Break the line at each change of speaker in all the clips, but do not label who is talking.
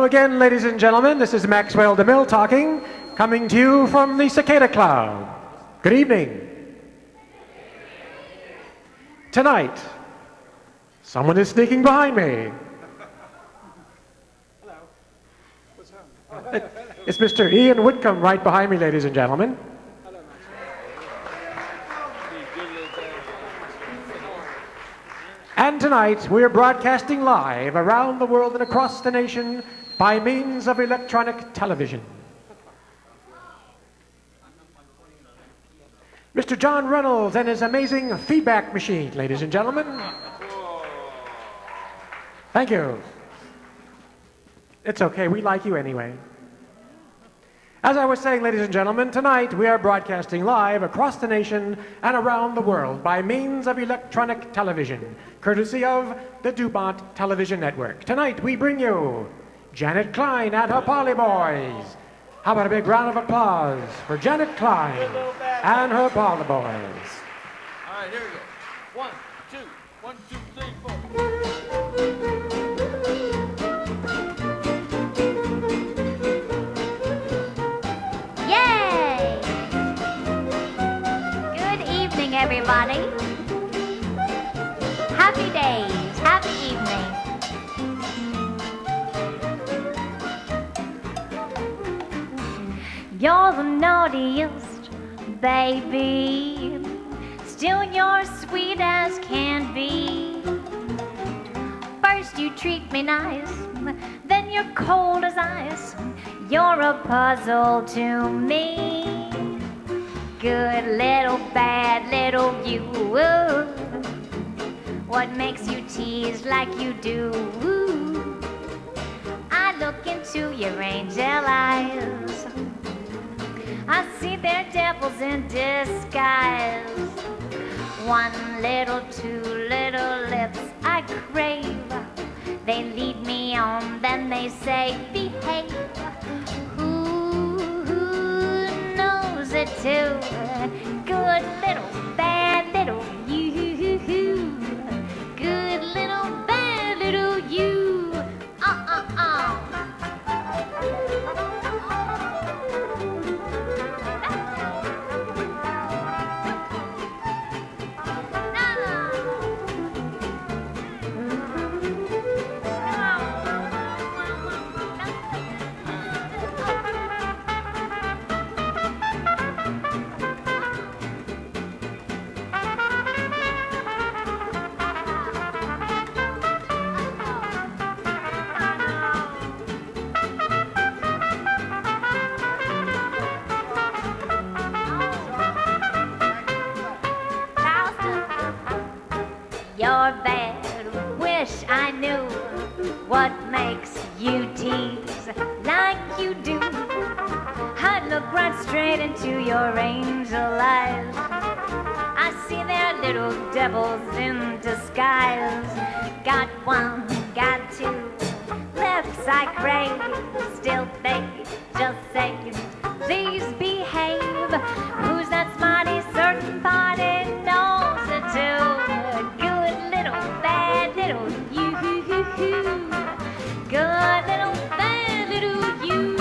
Hello again, ladies and gentlemen. This is Maxwell DeMille talking, coming to you from the Cicada Club. Good evening. Tonight, someone is sneaking behind me.
Hello. What's up?
It's Mr. Ian Whitcomb right behind me, ladies and gentlemen.
Hello,
And tonight, we're broadcasting live around the world and across the nation by means of electronic television. Mr. John Reynolds and his amazing feedback machine, ladies and gentlemen. Thank you. It's okay, we like you anyway. As I was saying, ladies and gentlemen, tonight we are broadcasting live across the nation and around the world by means of electronic television, courtesy of the DuPont Television Network. Tonight we bring you Janet Klein and her Parlor Boys. How about a big round of applause for Janet Klein and her Parlor Boys.
All right, here we go. 1, 2, 1, 2, 3, 4.
Yay! Good evening, everybody. Happy days, happy evening. You're the naughtiest, baby. Still you're sweet as can be. First you treat me nice, then you're cold as ice. You're a puzzle to me. Good little, bad little you. What makes you tease like you do? I look into your angel eyes. I see they're devils in disguise. One little, two little lips I crave. They lead me on, then they say, behave. Who knows it too? Good little, bad little you. Good little, bad little you. You're bad, wish I knew what makes you tease like you do. I'd look right straight into your angel eyes. I see they're little devils in disguise. Got one, got two, lips I crave. Still they just say, please behave. Who's that smarty certain party knows it too? Bad little you. Good little, bad little you.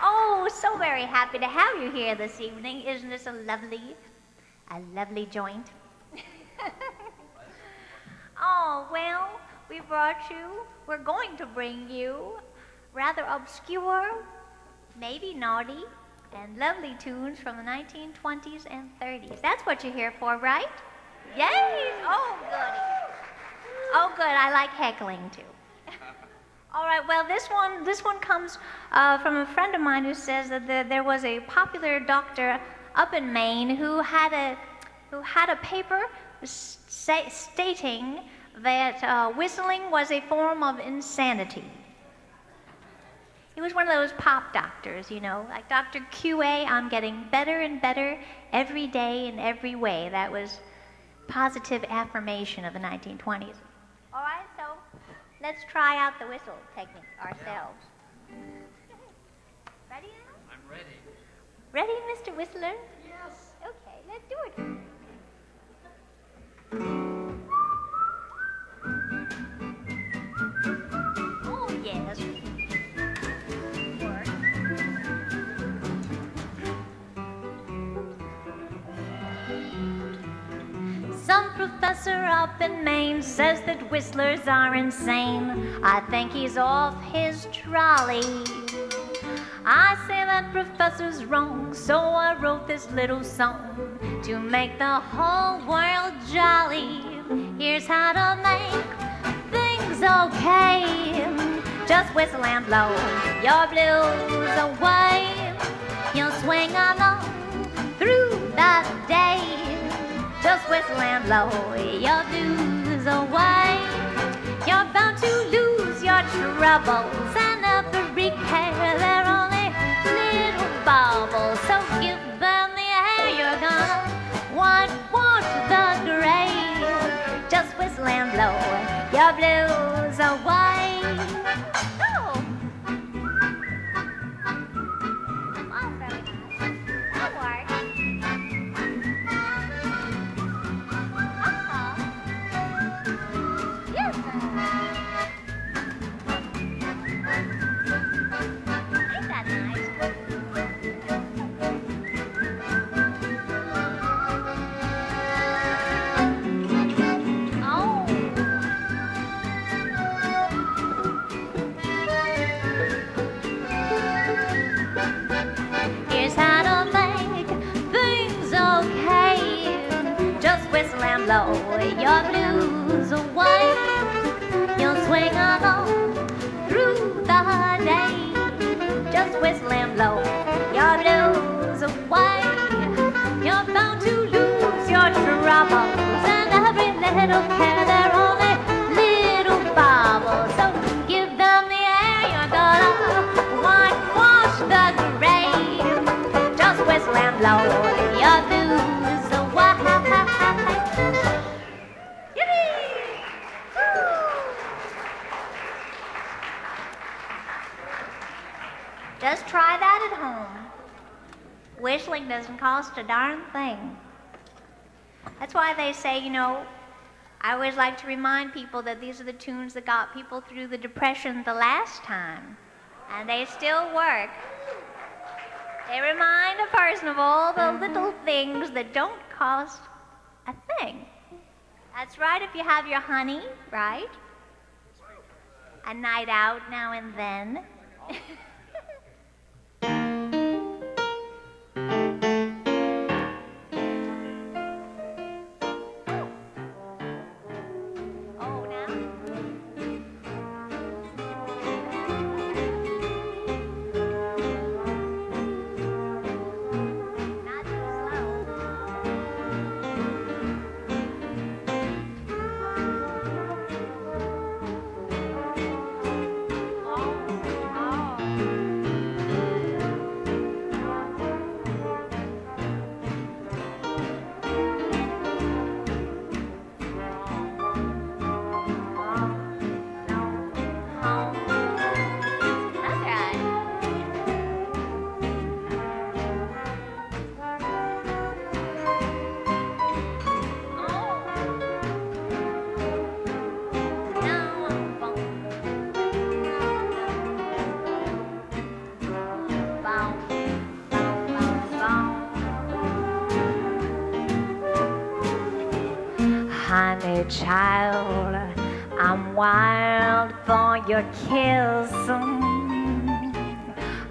Oh, so very happy to have you here this evening. Isn't this a lovely joint? Oh, well, we're going to bring you rather obscure, maybe naughty, and lovely tunes from the 1920s and 30s. That's what you're here for, right? Yay! Oh, goody. Oh, good. I like heckling, too. All right, well, this one comes from a friend of mine who says that there was a popular doctor up in Maine who had a paper stating that whistling was a form of insanity. He was one of those pop doctors, you know, like Dr. QA, I'm getting better and better every day in every way. That was positive affirmation of the 1920s. All right, so Let's try out the whistle technique ourselves. Ready now?
I'm ready.
Ready, Mr. Whistler? Yes. Okay, let's do it. Oh, yes. Work. Some professor up in Maine says that whistlers are insane. I think he's off his trolley. I say that professor's wrong, so I wrote this little song to make the whole world jolly. Here's how to make things okay. Just whistle and blow your blues away. You'll swing along through the day. Just whistle and blow your blues away. You're bound to lose your troubles and every care. They're only little bubbles, so give them the air. You're gonna whitewash the gray. Just whistle and blow your blues away. Oh, oh, very nice. That works. Yes, ain't that nice? Oh. Here's how to make things okay. Just whistle and blow your blues away. You'll swing along through the day. Just whistle and blow your blues away. You're bound to lose your troubles and every little care. They're only little bubbles, so give them the air. You're gonna whitewash the gray. Just whistle and blow your blues away. Yippee! Just try that at home. Whistling doesn't cost a darn thing. That's why they say, I always like to remind people that these are the tunes that got people through the Depression the last time. And they still work. They remind a person of all the little things that don't cost a thing. That's right, if you have your honey, right? A night out now and then. Oh, now? Not too slow. That's right. Honey child, I'm wild for your kiss.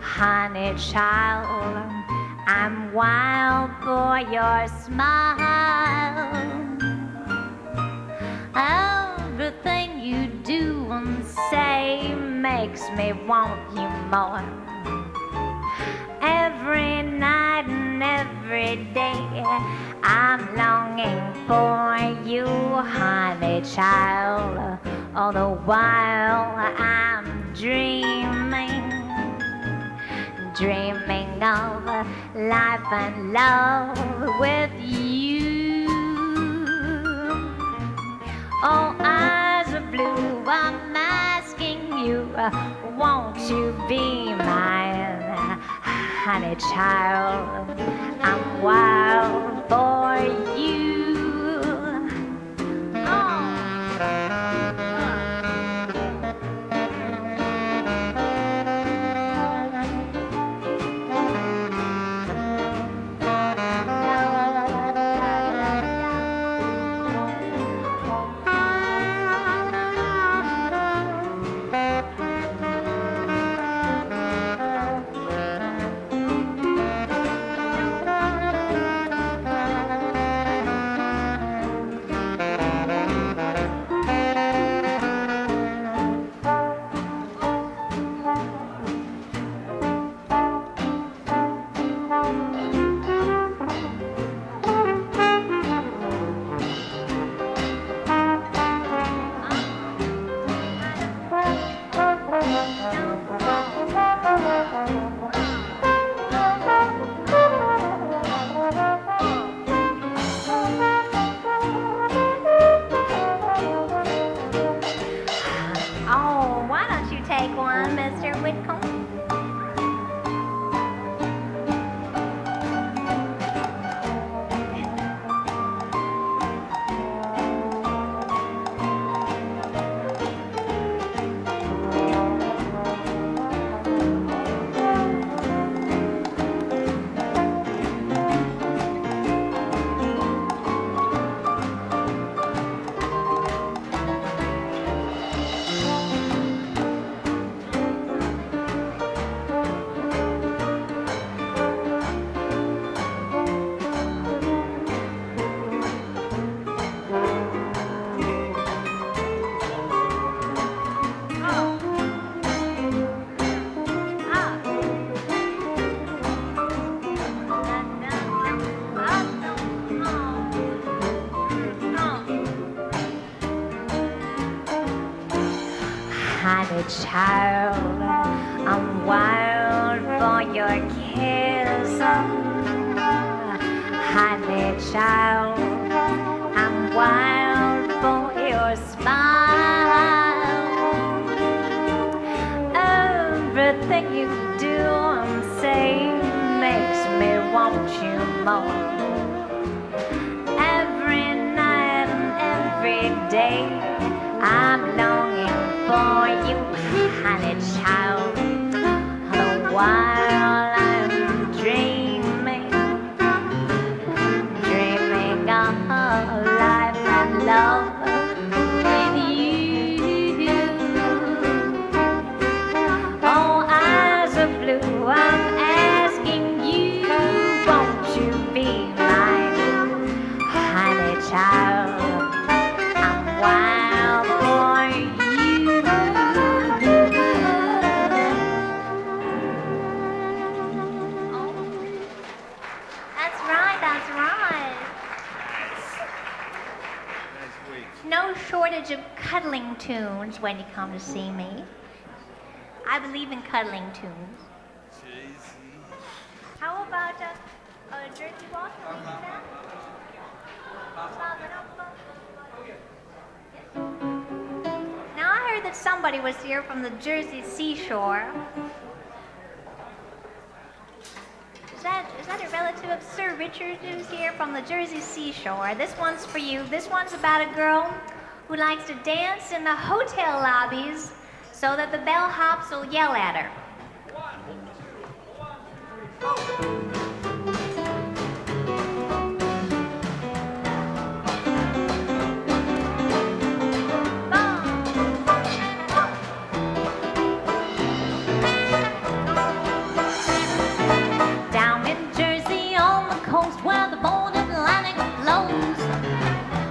Honey child, I'm wild for your smile. Everything you do and say makes me want you more. Every night and every day I'm longing for you, honey child. All the while I'm dreaming of life and love with you. Oh, eyes are blue, I'm mad. won't you be mine, honey child? I'm wild for you. Honey child, I'm wild for your kiss. Honey child, I'm wild for your smile. Everything you do and say makes me want you more. Every night and every day I'm longing for you, honey child. The while I'm dreaming of life and love with you. Oh, eyes of blue, I'm asking you, won't you be mine, honey child? I'm wild for you. No shortage of cuddling tunes when you come to see me. I believe in cuddling tunes. How about a Jersey walk? Can we do that? Now I heard that somebody was here from the Jersey seashore. Is that a relative of Sir Richard who's here from the Jersey seashore? This one's for you. This one's about a girl who likes to dance in the hotel lobbies so that the bellhops will yell at her.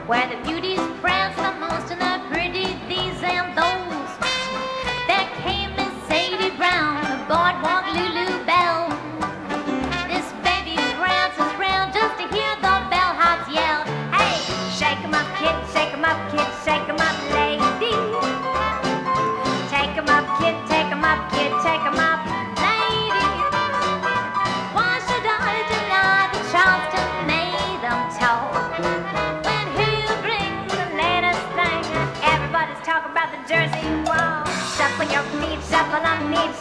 Where the beauties prance the most and the pretty these and those. There came Miss Sadie Brown, the boardwalk Lulu Bell. This baby prances round just to hear the bellhops yell. Hey, shake 'em up, kid, shake 'em up, kid, shake 'em up, lady. Take 'em up, kid, take 'em up, kid, take 'em up, lady. Why should I deny the Charleston made them talk? Bring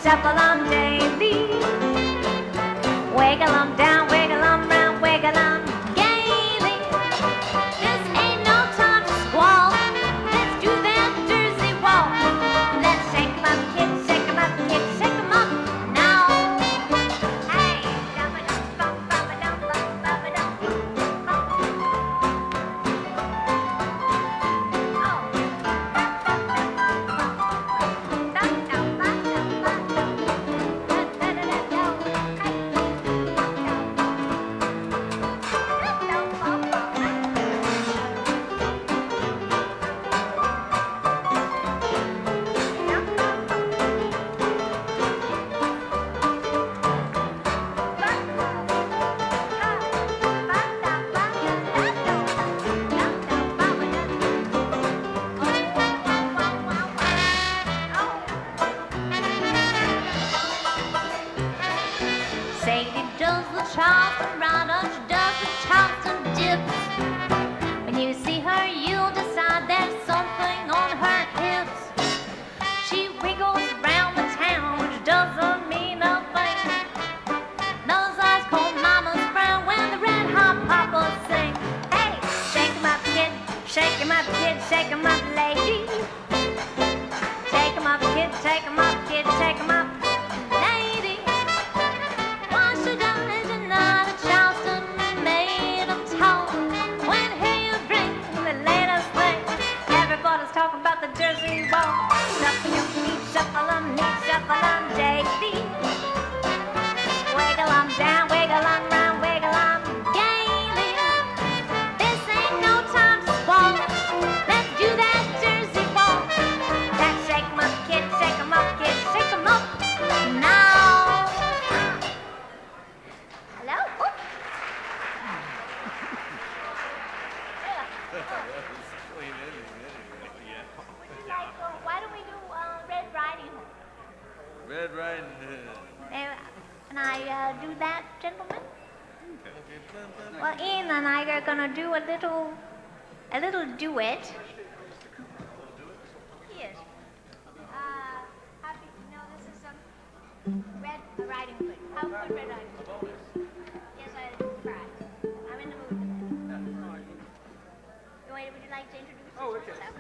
shuffle on daily. Wiggle 'em down, wiggle 'em round, wiggle 'em gaily. This ain't no time to squall. Let's do that Jersey walk. Let's shake 'em up, kids, shake 'em up, kids, shake 'em up now. Hey, dum-a-dum, bum-bum-a-dum, bum-bum-a-dum, bum. Oh. Sadie does the Charleston Rider, she does the Charleston dips. When you see her, you'll decide there's something on her hips. She wiggles around the town, which doesn't mean a thing. Those eyes cold mamas frown when the red hot poppers sing. Hey, shake 'em up, kid, shake 'em up, kid, shake 'em up, lady. Take 'em up, kid, take 'em up, kid, take 'em up, lady. Why should I deny that Charleston made 'em talk? When he drinks the latest thing, everybody's talking about the Jersey walk. Shuffle your feet, shuffle 'em neat, shuffle 'em daily. Wiggle 'em down, wiggle 'em round, wiggle 'em gaily. This ain't no time to squall. Let's do that Jersey walk. Let's shake 'em up, kid, shake 'em up, kid, shake 'em up now. Hello? Oh. Why don't we do Red Riding Hood?
Red Riding Hood.
Can I do that, gentlemen? Well, Ian and I are gonna do a little duet. Yes. Happy to know this is Red Riding Hood. How could Red Riding Hood? Yes, I tried. I'm in the mood for that. Would you like to introduce yourself?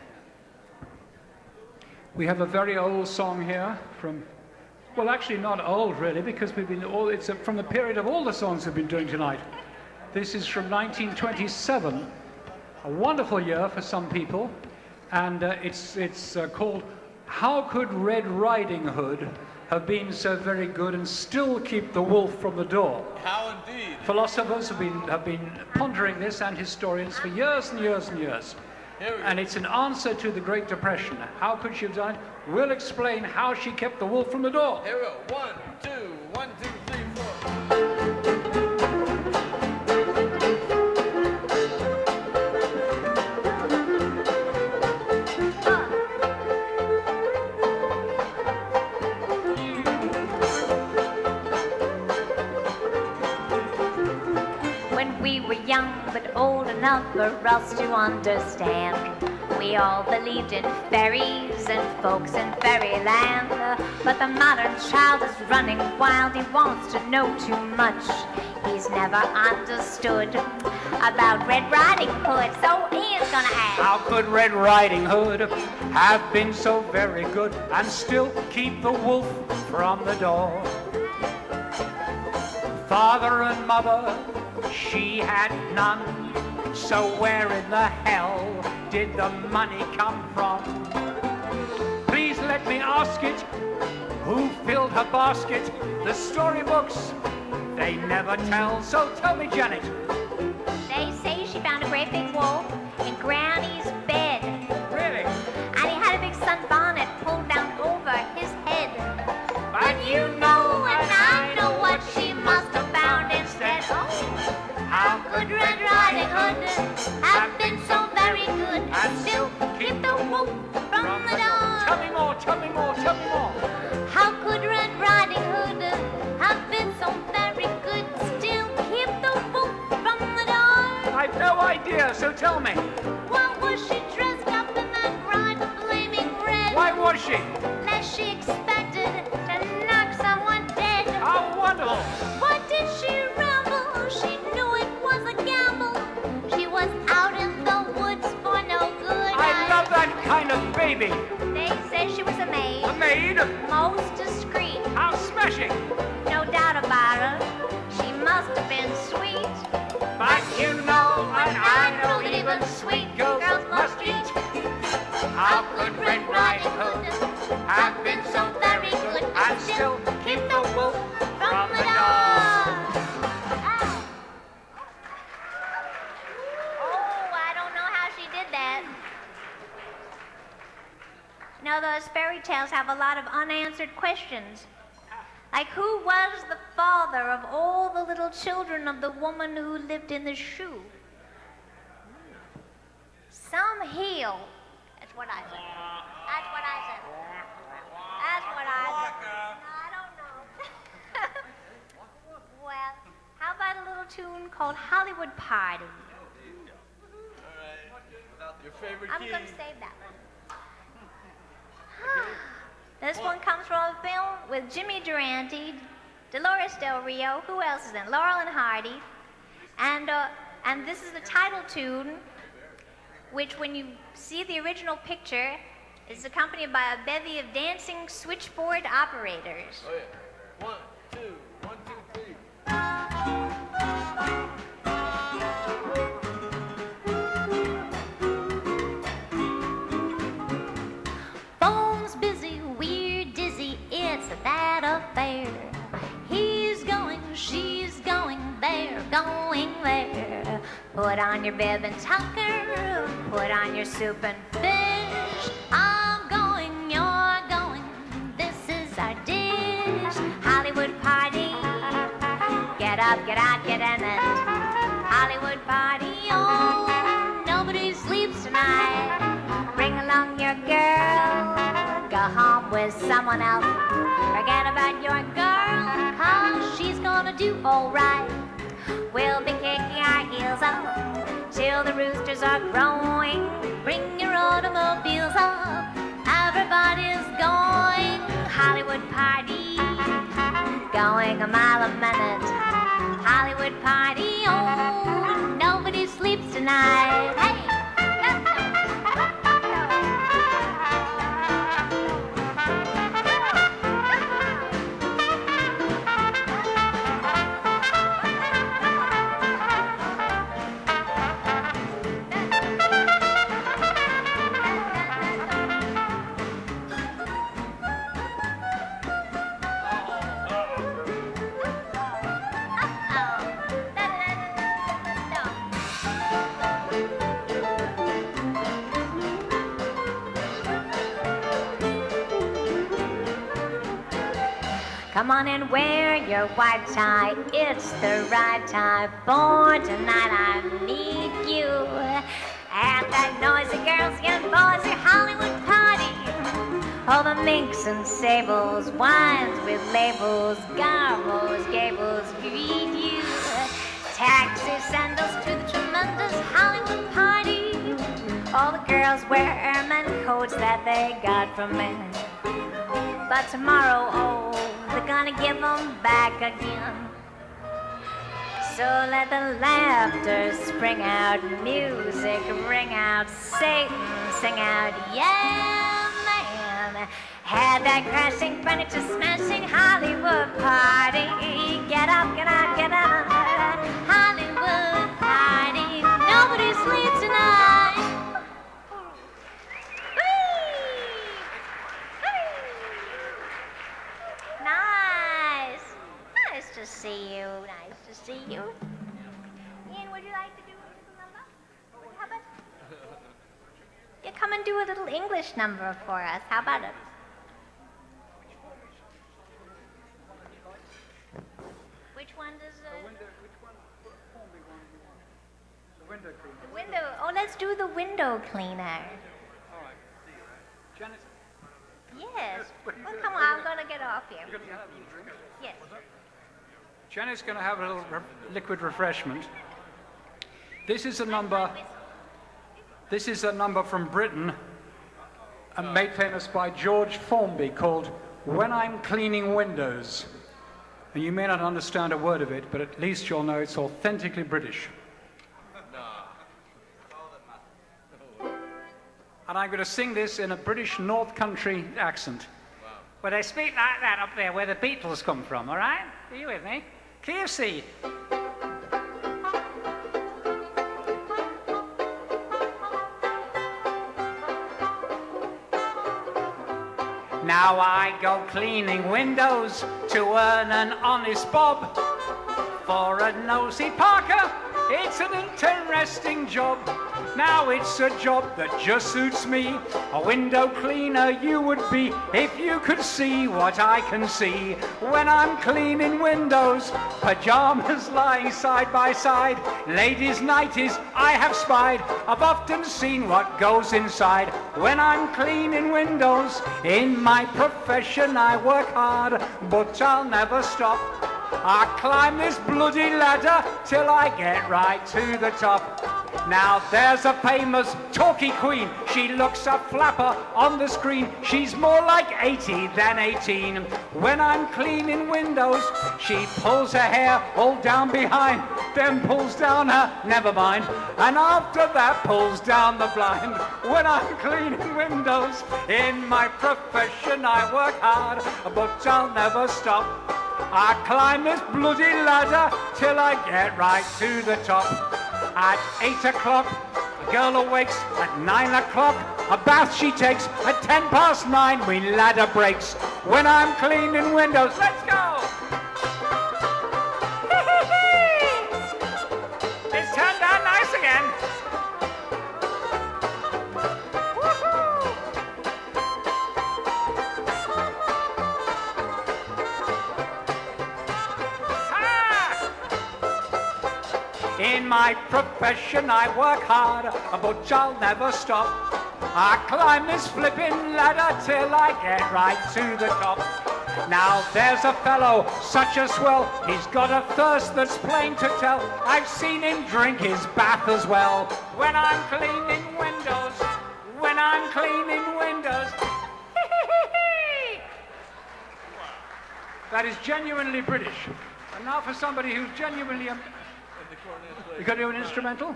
We have a very old song here from, well, actually not old really, because we've been all, it's from the period of all the songs we've been doing tonight. This is from 1927, a wonderful year for some people, and it's called How Could Red Riding Hood Have Been So Very Good and Still Keep the Wolf from the Door?
How indeed.
Philosophers have been pondering this, and historians, for years and years and years.
Here we go.
And it's an answer to the Great Depression. How could she have done it? We'll explain how she kept the wolf from the door.
Here we go. 1, 2, 1, 2, 3, 4.
When we were young but old enough for us to understand, we all believed in fairies and folks in fairyland. But the modern child is running wild, he wants to know too much. He's never understood about Red Riding Hood, so Ian's gonna ask.
How could Red Riding Hood have been so very good and still keep the wolf from the door? Father and mother, she had none, so where in the hell did the money come from? Please let me ask it, who filled her basket? The storybooks, they never tell, so tell me, Janet.
They say she found a great big wolf in Granny's bed.
Really?
And he had a big sunbonnet pulled down over his head.
But
You know and I know what she must have found instead. Oh, how could Red Riding Hood have been so very good and still keep the wolf from the door?
Tell me more, tell me more, tell me more.
How could Red Riding Hood have been so very good, still keep the wolf from the door?
I've no idea, so tell me.
Why was she dressed up in that bright flaming red?
Why was she?
Lest she expected to knock quiet. No, those fairy tales have a lot of unanswered questions. Like, who was the father of all the little children of the woman who lived in the shoe? Some heel. That's what I said. That's what I said. That's what I said. I don't know. Well, how about a little tune called Hollywood Party?
Your favorite
I'm
key.
going to save that one. This one comes from a film with Jimmy Durante, Dolores Del Rio. Who else is in? Laurel and Hardy. And this is the title tune, which when you see the original picture, is accompanied by a bevy of dancing switchboard operators.
Oh yeah. 1, 2, 1, 2, 3.
Phone's busy, we're dizzy, it's that affair. He's going, she's going, they're going there. Put on your bib and tucker, put on your soup and fish. I'm going, you're going, this is our dish. Hollywood party, get up, get out, get in it. Hollywood party, oh, nobody sleeps tonight. Bring along your girl, go home with someone else. Forget about your girl, 'cause she's gonna do alright. We'll be kicking our heels up till the roosters are crowing. Bring your automobiles up, everybody's going. Hollywood party, going a mile a minute. Hollywood party, oh, nobody sleeps tonight. Hey! Come on and wear your white tie, it's the right time for tonight. I need you at that noisy girls and boys at Hollywood party. All the minks and sables, wines with labels, garbos, gables greet you. Taxi sandals to the tremendous Hollywood party. All the girls wear ermine coats that they got from men. But tomorrow, oh, they're gonna give them back again. So let the laughter spring out, music ring out, Satan sing out, yeah, man. Have that crashing, furniture smashing Hollywood party. Get up, get out, get out. Hollywood party. Nobody sleeps tonight. Nice to see you. Nice to see you. Ian, would you like to do a little number? How about you come and do a little English number for us? How about it? Which one does
Which one? Form me one you want. The window cleaner.
the window? Oh, let's do the window cleaner.
All right. Janet,
Yes.
What are you
Well,
doing?
come on. I'm gonna get off here.
you're going to have a drink?
Yes.
Janet's going to have a little liquid refreshment. This is a number. This is a number from Britain, made famous by George Formby, called "When I'm Cleaning Windows." And you may not understand a word of it, but at least you'll know it's authentically British. And I'm going to sing this in a British North Country accent. Well, they speak like that up there where the Beatles come from, all right? Are you with me? KFC. Now I go cleaning windows to earn an honest bob for a nosy Parker It's an interesting job. Now it's a job that just suits me. A window cleaner you would be if you could see what I can see when I'm cleaning windows. Pajamas lying side by side, ladies' nighties I have spied. I've often seen what goes inside when I'm cleaning windows. In my profession I work hard, but I'll never stop. I climb this bloody ladder till I get right to the top. Now there's a famous talkie queen. She looks a flapper on the screen. She's more like 80 than 18. When I'm cleaning windows, she pulls her hair all down behind, then pulls down her never mind, and after that pulls down the blind. When I'm cleaning windows, in my profession I work hard, but I'll never stop. I climb this bloody ladder till I get right to the top. At 8 o'clock, a girl awakes. At 9 o'clock, a bath she takes. At 9:10, we ladder breaks. When I'm cleaning windows, let's go! It's turned out nice again. In my profession I work hard, but I'll never stop. I climb this flipping ladder till I get right to the top. Now there's a fellow, such a swell, he's got a thirst that's plain to tell. I've seen him drink his bath as well. When I'm cleaning windows, when I'm cleaning windows. That is genuinely British. And now for somebody who's genuinely... You got to do an instrumental?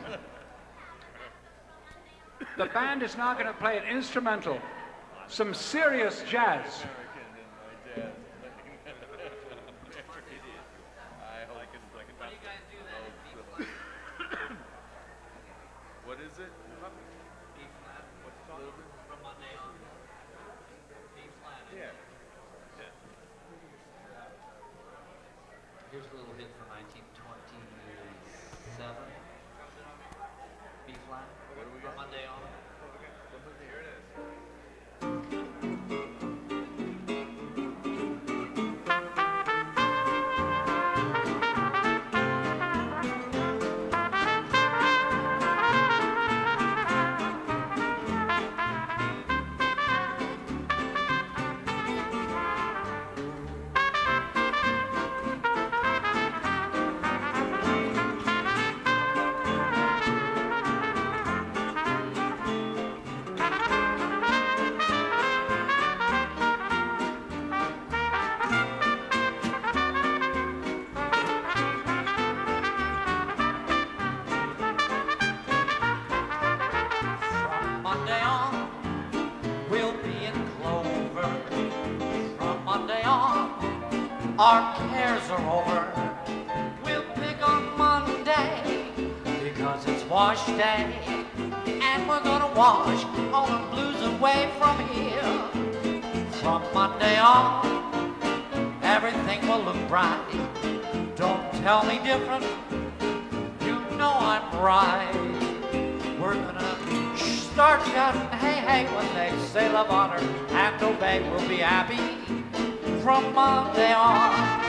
The band is now going to play an instrumental. Some serious jazz.
What is it?
From Monday on. B flat.
Yeah.
Here's a little hit from 1927. B flat.
What do we
From
got?
Monday on.
Here it is.
From Monday on, we'll be in clover. From Monday on, our cares are over. We'll pick on Monday because it's wash day, and we're gonna wash all the blues away from here. From Monday on, everything will look bright. Don't tell me different, you know I'm right. We're gonna start shouting, hey, hey, when they say love, honor, and obey. We'll be happy from Monday on.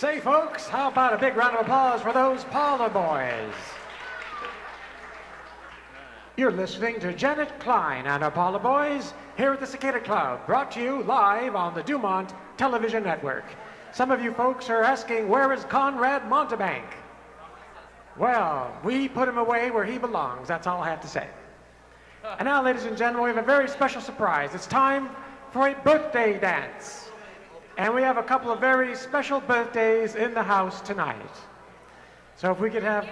Say, folks, how about a big round of applause for those Parlor boys? You're listening to Janet Klein and her Parlor boys here at the Cicada Club, brought to you live on the Dumont Television Network. Some of you folks are asking, where is Conrad Montebank? Well, we put him away where he belongs. That's all I have to say. And now, ladies and gentlemen, we have a very special surprise. It's time for a birthday dance. And we have a couple of very special birthdays in the house tonight. So if we could have...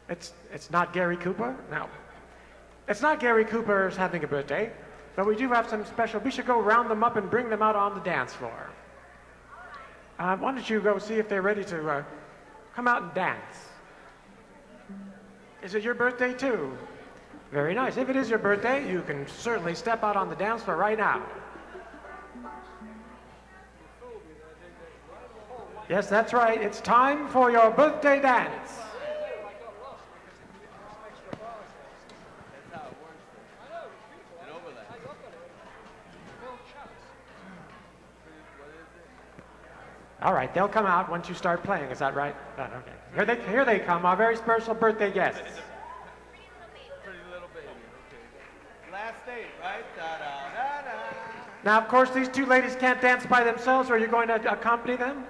It's not Gary Cooper? No. It's not Gary Cooper's having a birthday, but we do have some special... We should go round them up and bring them out on the dance floor. Why don't you go see if they're ready to come out and dance? Is it your birthday too? Very nice. If it is your birthday, you can certainly step out on the dance floor right now. Yes, that's right. It's time for your birthday dance. All right, they'll come out once you start playing. Is that right? Okay. Here they come, our very special birthday guests.
Pretty little baby. Okay. Last date, right? Da-da-da-da.
Now, of course, these two ladies can't dance by themselves. Are you going to accompany them?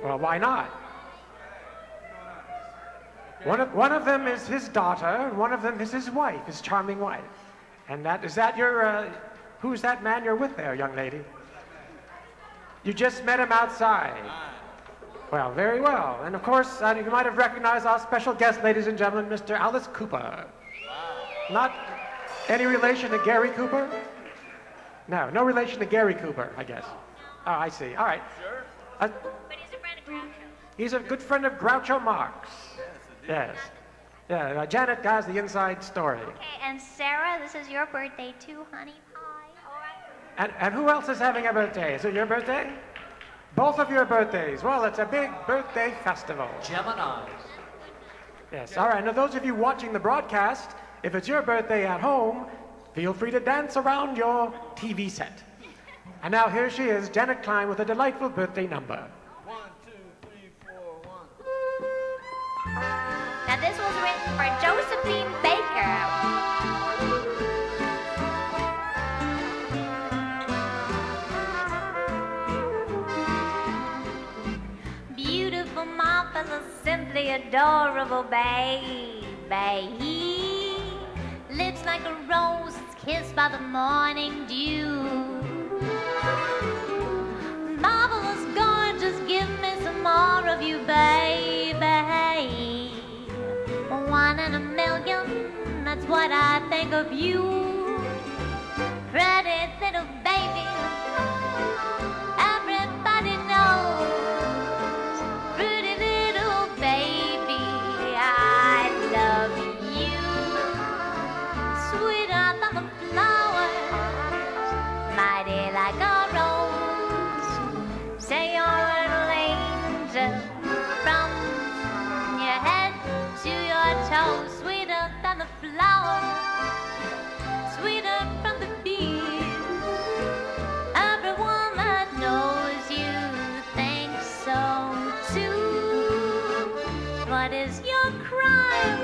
Well, why not? One of them is his daughter, and one of them is his wife, his charming wife. And who's that man you're with there, young lady? You just met him outside. Well, very well. And of course, you might have recognized our special guest, ladies and gentlemen, Mr. Alice Cooper. Not any relation to Gary Cooper? No relation to Gary Cooper, I guess. Oh, I see. All right.
Sure.
But he's a friend of Groucho.
He's a good friend of Groucho Marx. Yes. Yeah, Janet has the inside story.
Okay, and Sarah, this is your birthday too, honey pie. All right.
And who else is having a birthday? Is it your birthday? Both of your birthdays. Well, it's a big birthday festival.
Gemini.
Yes, all right. Now, those of you watching the broadcast, if it's your birthday at home, feel free to dance around your TV set. And now here she is, Janet Klein, with a delightful birthday number.
1, 2, 3, 4, 1.
Now this was written for Josephine Baker. Beautiful marvelous, simply adorable baby. Lips like a rose that's kissed by the morning dew. Marvelous, gorgeous, give me some more of you, baby. 1 in a million, that's what I think of you. Pretty little baby, everybody knows. Pretty little baby, I love you. Sweeter than the flowers, mighty like a rose. Say you're a little angel from your head to your toes. Sweeter than the flowers, sweeter from the bees. Everyone that knows you thinks so too. What is your crime?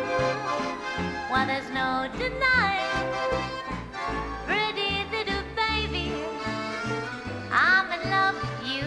Well, there's no denying. Pretty little baby, I'm in love with you.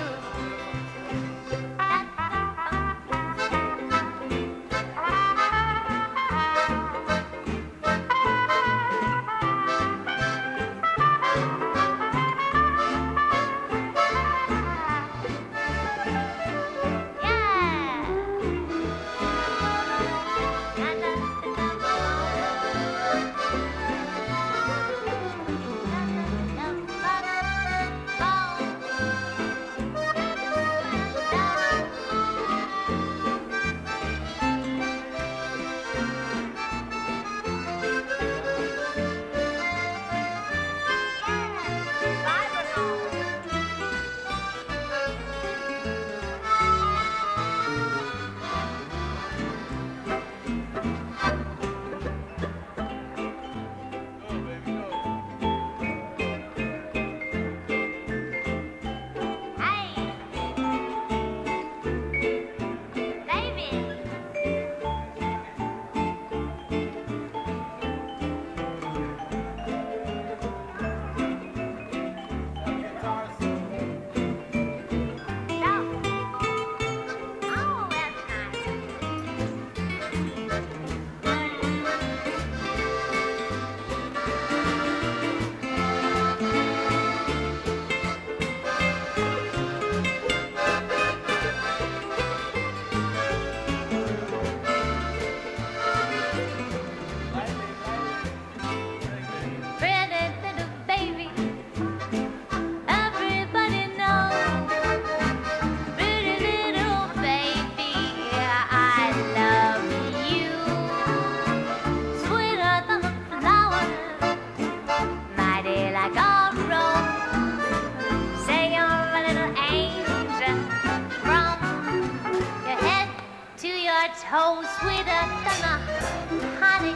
Oh, sweeter than the honey,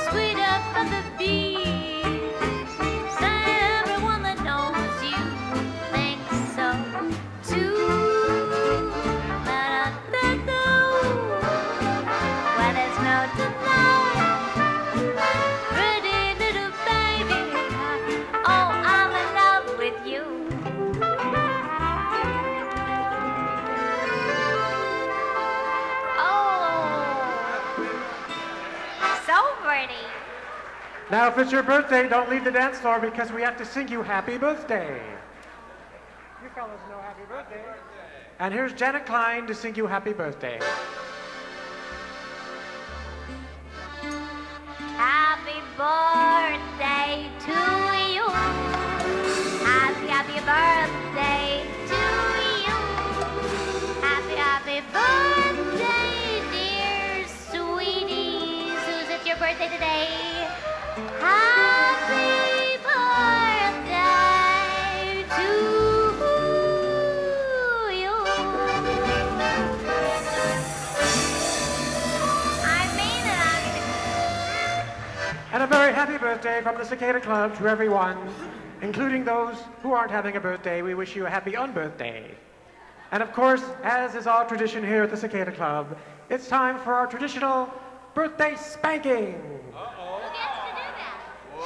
sweeter than the bees. Say everyone that knows you thinks so too. Da-da-da-da. Well, there's no denying, pretty little baby. Oh, I'm in love with you.
Now, if it's your birthday, don't leave the dance floor because we have to sing you happy birthday. You fellas know happy birthday. And here's Janet Klein to sing you happy birthday.
Happy birthday to you. Happy birthday to you. Happy birthday, dear sweeties. Who's it your birthday today? Happy birthday to you. I mean it.
And a very happy birthday from the Cicada Club to everyone, including those who aren't having a birthday. We wish you a happy unbirthday. And of course, as is our tradition here at the Cicada Club, it's time for our traditional birthday spanking.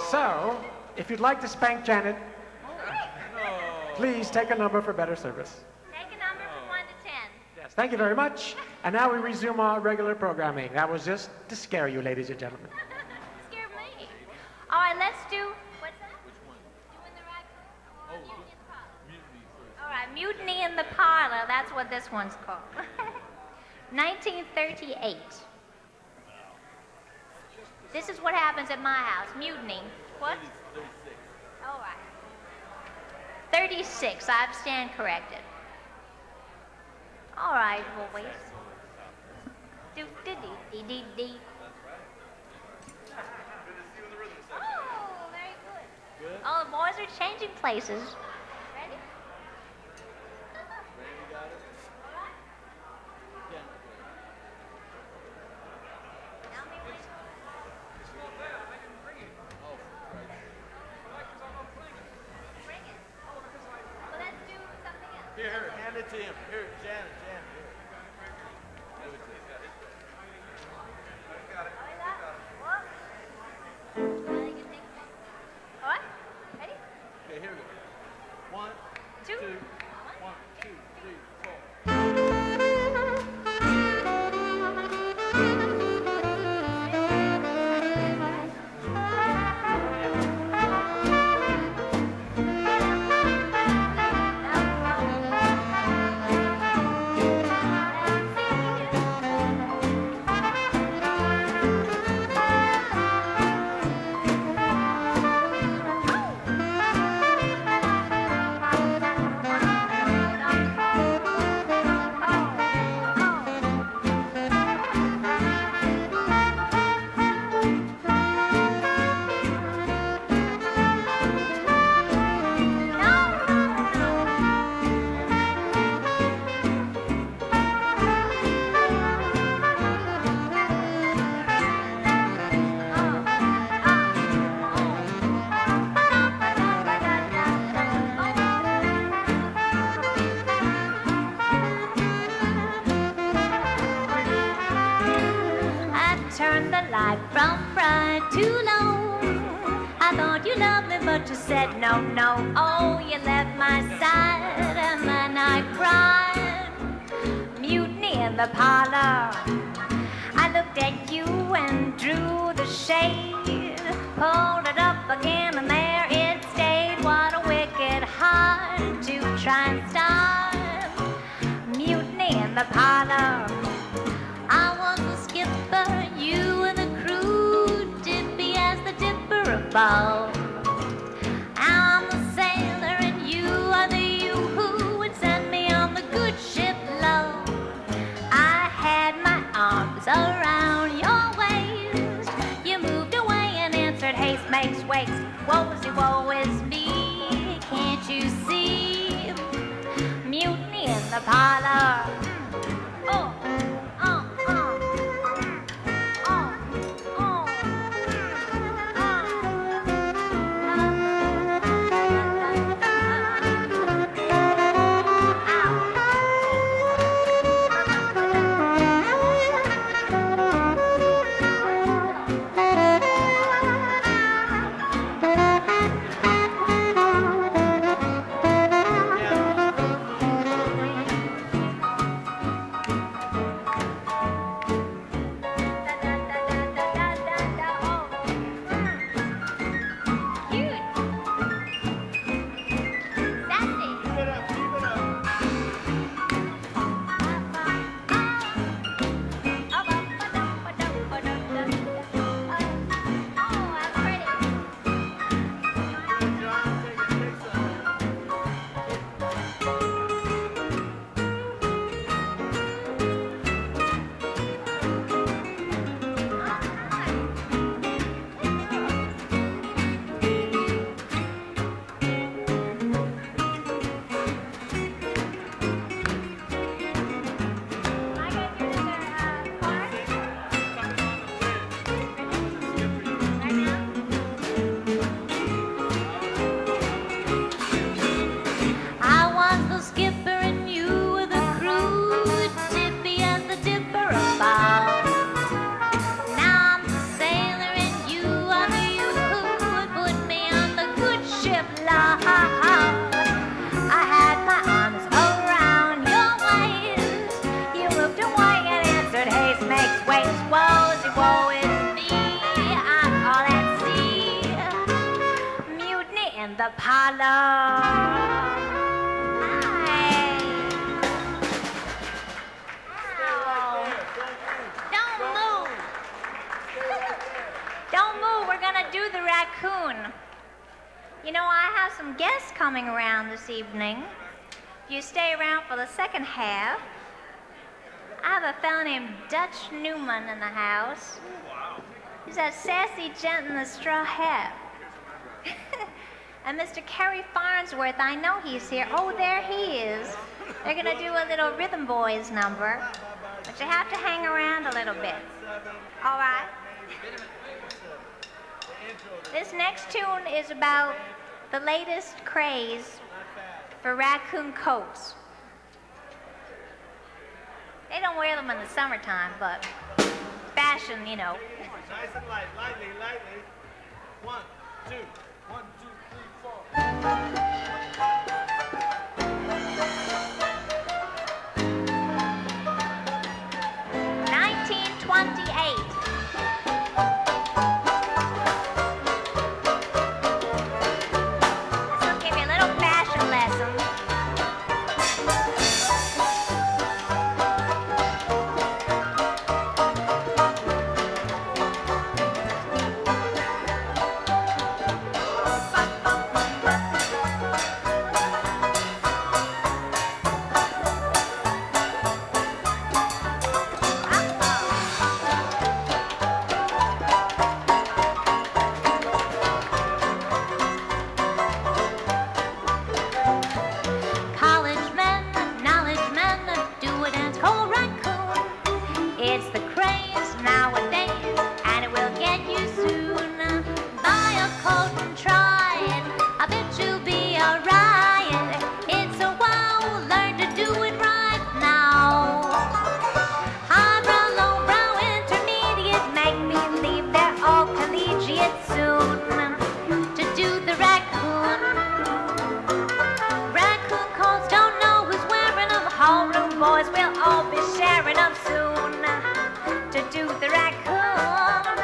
So, if you'd like to spank Janet, please take a number for better service.
Take a number from 1 to 10.
Yes, thank you very much. And now we resume our regular programming. That was just to scare you, ladies and gentlemen.
Scared me. All right, let's do, what's that?
Which one?
Doing the Raccoon or Mutiny in the Parlor?
Mutiny first.
All right, Mutiny in the Parlor. That's what this one's called. 1938. This is what happens at my house. Mutiny. What?
36.
All right. 36. I stand corrected. All right, boys. Do-do-do-dee-dee-dee. Oh, very good. Oh, the boys are changing places. Ready?
Randy got it?
All right.
Yeah.
Tell me when. Bring it. Well, let's do something else.
Here, hand it to him. Here, Janet, here. Give it to him.
Whoop. Well, you can take it. All right. Ready?
Okay, here we go. 1,
Two.
2, 1, 2, 3, 4.
Turned the light from bright to low. I thought you loved me, but you said no, no. Oh, you left my side, and then I cried. Mutiny in the parlor. I looked at you and drew the shade. Pulled it up again, and there it stayed. What a wicked heart to try and start. Mutiny in the parlor. I was the skipper, you were the crew, dippy as the dipper above. I'm the sailor and you are the you who would send me on the good ship love. I had my arms around your waist. You moved away and answered, haste makes waste. Woe is me, can't you see? Mutiny in the parlor. Oh. the parlor. Hi. Oh. Don't move. Don't move. We're going to do the raccoon. You know, I have some guests coming around this evening. If you stay around for the second half, I have a fellow named Dutch Newman in the house. He's that sassy gent in the straw hat. And Mr. Kerry Farnsworth, I know he's here. Oh, there he is. They're going to do a little Rhythm Boys number, but you have to hang around a little bit. All right? This next tune is about the latest craze for raccoon coats. They don't wear them in the summertime, but fashion, you know.
Nice and light, lightly. 1, 2, 1, 2, 3, 4.
1928. This will give you a little fashion lesson. College men, knowledge men, do a dance called raccoon. It's the craze nowadays, and it will get you soon. Buy a coat and try it, I bet you'll be a riot. It's a wow, learn to do it right now. Highbrow, lowbrow, intermediate, make believe they're all collegiate soon. To do the raccoon. Raccoon coats don't know who's wearing them. Homeroom boys will all be sharing them soon. To do the raccoon.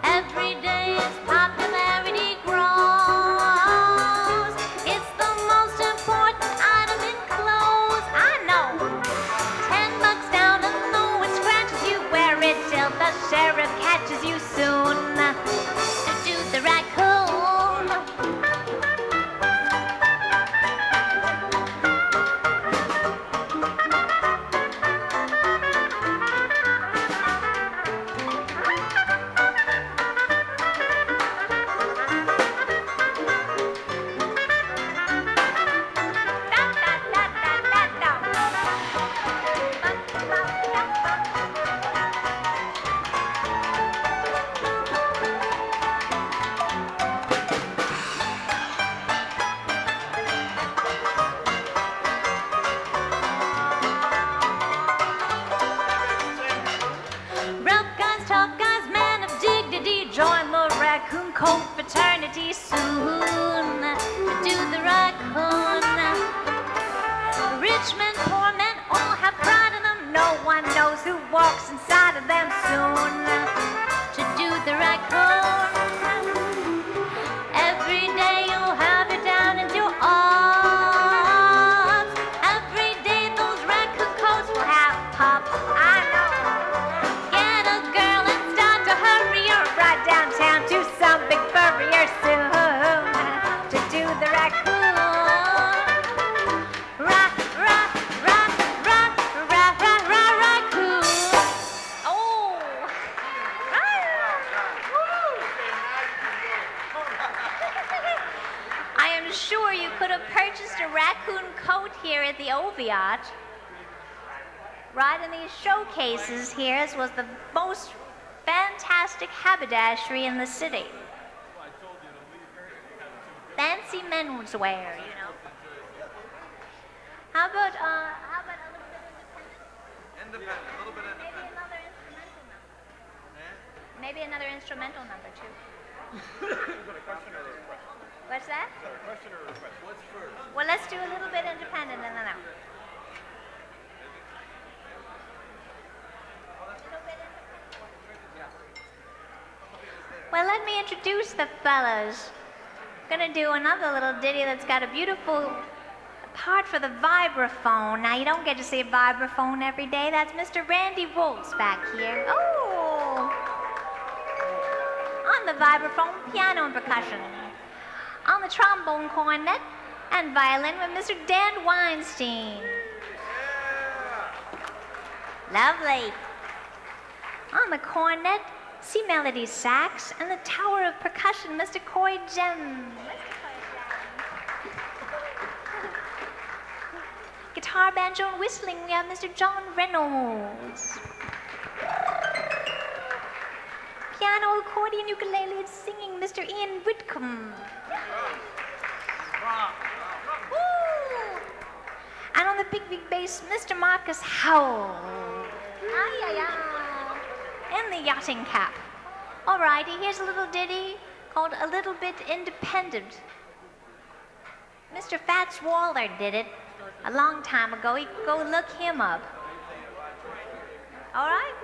Every day its popularity grows. It's the most important item in clothes. I know. $10 down, and though it scratches you, wear it till the sheriff catches you soon. To do the raccoon. Rough guys, tough guys, men of dignity, join the Raccoon Coat fraternity soon. To do the raccoon. Rich men, poor men, all have pride in them. No one knows who walks inside of them soon. To do the raccoon. Every day you'll have it down into arms. Every day those raccoon coats will have pop. I know. Get a girl and start to hurry her right downtown to some big furrier soon. To do the raccoon. Raccoon. Oh. I am sure you could have purchased a raccoon coat here at the Oviatt. Right in these showcases here, this was the most fantastic haberdashery in the city. Fancy menswear, you know. How about a little bit independent?
Independent, a little bit independent.
Maybe another instrumental number too. What's that?
What's first?
Well, let's do a little bit independent and then out. Well, let me introduce the fellas. Gonna do another little ditty that's got a beautiful part for the vibraphone. Now, you don't get to see a vibraphone every day. That's Mr. Randy Woltz back here. Oh! On the vibraphone, piano and percussion. On the trombone, cornet, and violin with Mr. Dan Weinstein. Lovely. On the cornet, C Melody sax, and the tower of percussion, Mr. Coy Jem. Guitar, banjo, and whistling, we have Mr. John Reynolds. Piano, accordion, ukulele, and singing, Mr. Ian Whitcomb. Woo! And on the big bass, Mr. Marcus Howell. Ay, ay, ay. And the yachting cap. Alrighty, here's a little ditty called A Little Bit Independent. Mr. Fats Waller did it a long time ago. You can go look him up. All right?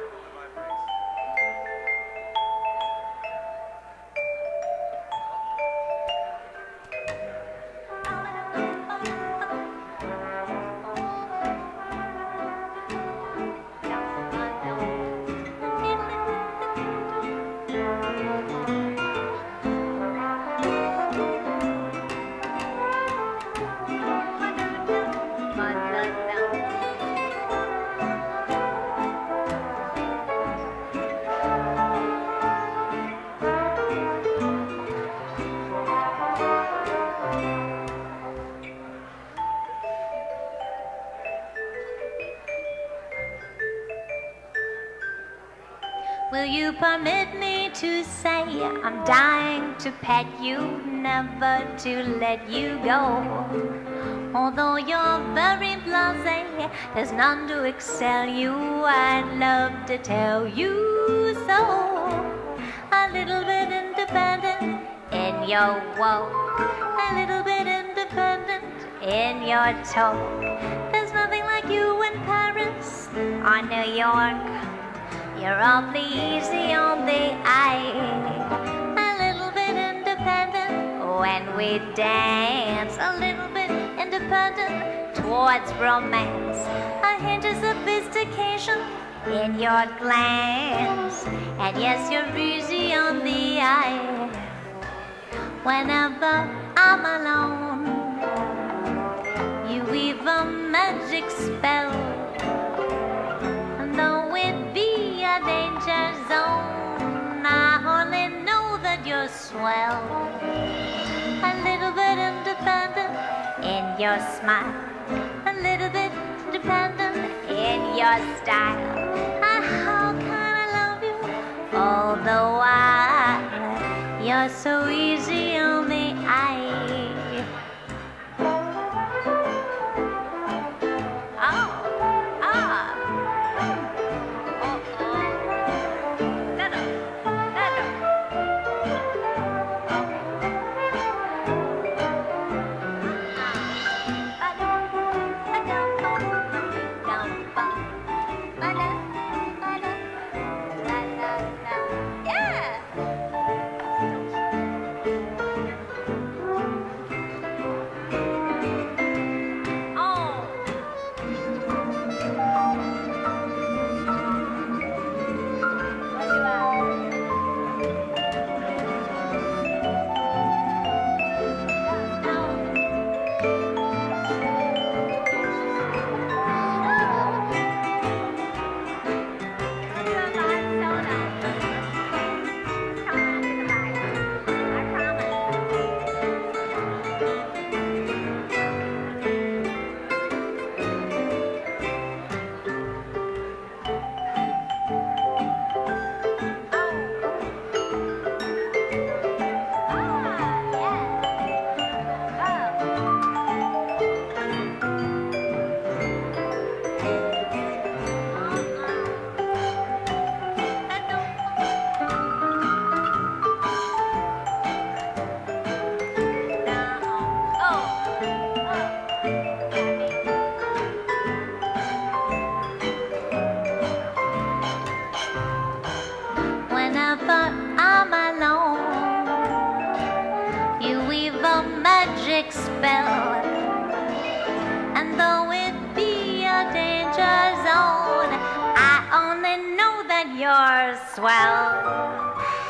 Will you permit me to say I'm dying to pet you, never to let you go? Although you're very blasé, there's none to excel you. I'd love to tell you so. A little bit independent in your woe, a little bit independent in your toe. There's nothing like you in Paris or New York. You're awfully easy on the eye, a little bit independent when we dance, a little bit independent towards romance, a hint of sophistication in your glance, and yes, you're easy on the eye. Whenever I'm alone, you weave a magic spell, and though it be a danger zone, I only know that you're swell. A little bit independent in your smile, a little bit independent in your style. How can I love you all the while? You're so easy on the eye. spell. And though it be a danger zone, I only know that you're swell.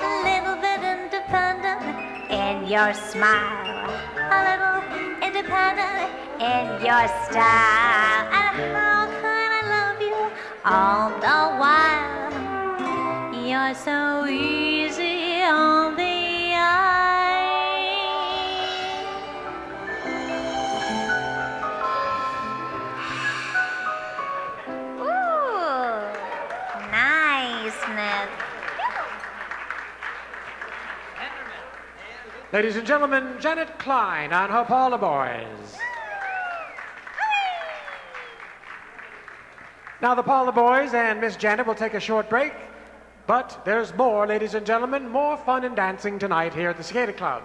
A little bit independent in your smile, a little independent in your style. And how can I love you all the while? You're so easy on the eye. Ooh, nice, Ned.
Ladies and gentlemen, Janet Klein and her Parlor Boys. Now the Parlor Boys and Miss Janet will take a short break, but there's more, ladies and gentlemen, more fun and dancing tonight here at the Cicada Club.